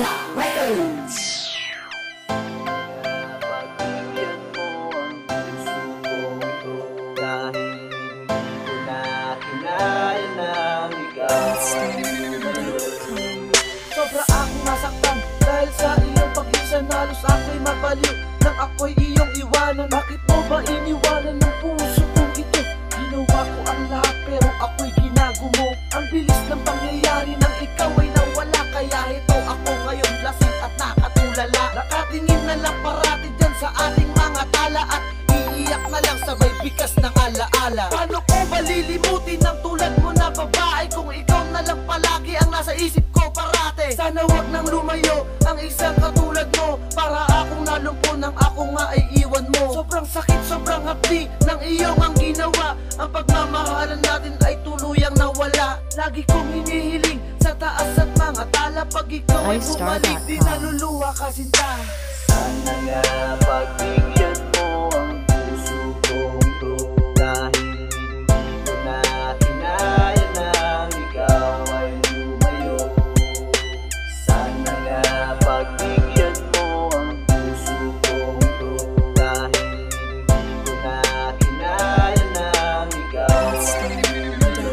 Mega Records. Pagbigyan mo ang puso kong ito, dahil hindi ko na kinaya nang ikaw ay lumayo. Sobra akong nasaktan dahil sa iyong pag-isan, halos ako'y mabaliw nang ako'y iyong iwanan. Bakit mo ba iniwanan ng puso kong ito? Ginawa ko ang lahat pero ako'y ginagumo. Ang bilis ng pangyayari nang ikaw ay nawala, kaya ito ako ngayon lasing at nakatulala. Nakatingin na lang parati dyan sa ating mga tala at iiyak na lang sabay bigas ng alaala. Paano ko malilimutin ang tulad mo na babae kung ikaw na lang palagi ang nasa isip ko parate? Sana wag nang lumayo ang isang katulad mo, para akong nalumpo nang ako nga ay iwan mo. Sobrang sakit, sobrang hapdi ng iyong ang ginawa. Ang pagmamahalan natin ay tuluyang nawala. Lagi kong hinihiling sa taas at mga tala, pag ikaw ay bumalik di naluluha ka sinta. Sana nga pagbigyan mo ang puso kong ito, dahil hindi ko na kinaya nang ikaw ay lumayo. Sana nga pagbigyan mo ang puso kong ito, dahil hindi ko na kinaya nang ikaw ay lumayo.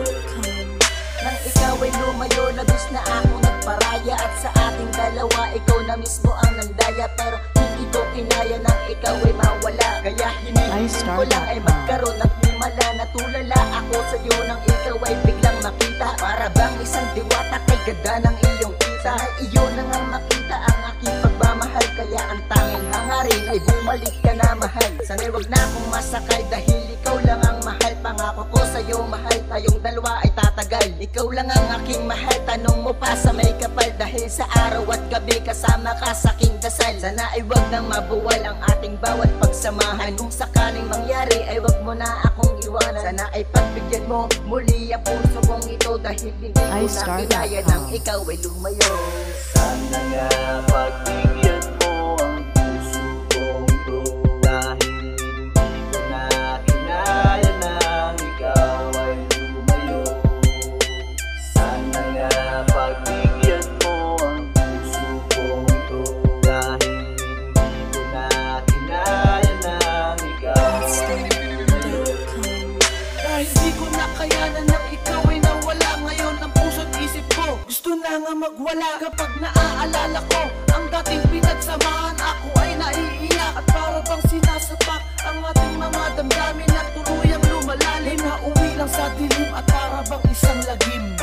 Nang ikaw ay lumayo, labis na akong nagparaya, at sa ating dalawa ikaw na mismo ang nandaya. Pero hindi ko kinaya nang ikaw ay mawala, kaya hinihiling ko lang ay magkaroon ng himala. Natulala ako sa'yo nang ikaw ay biglang makita, para bang isang diwata kay ganda ng iyong kita. Ay iyo na nga makita ang aking pagmamahal, kaya ang tanging hangarin ay bumalik ka na mahal. Sana'y wag na akong masakay dahil ikaw lang ang mahal. Pangako ko sa'yo mahal, tayong dalawa ay tatagal. Ikaw lang ang aking mahal, tanong mo pa sa may kapal, dahil sa araw at gabi kasama ka sa aking dasal. Sana ay wag nang mabuwal ang ating bawat pagsamahan. Kung sakaling mangyari ay wag mo na akong iwanan. Sana ay pagbigyan mo muli ang puso kong ito, dahil hindi ko na kinaya nang ikaw ay lumayo. Sana nga pagbigyan mo ang puso kong ito, dahil hindi ko na kinaya nang ikaw ay lumayo. Sana nga pagbigyan mo ang puso kong ito, dahil hindi ko na kinaya nang ikaw ay lumayo. Dahil di ko na kayanan nang ikaw ay nawala, ngayon ang puso't isip ko gusto na nga magwala. Kapag naaalala ko ang dating pinagsamahan, ako ay naiiyak at para bang sinasapak ang ating mga damdamin na tuluyang lumalalim. Nauwi lang sa dilim at para bang isang lagim.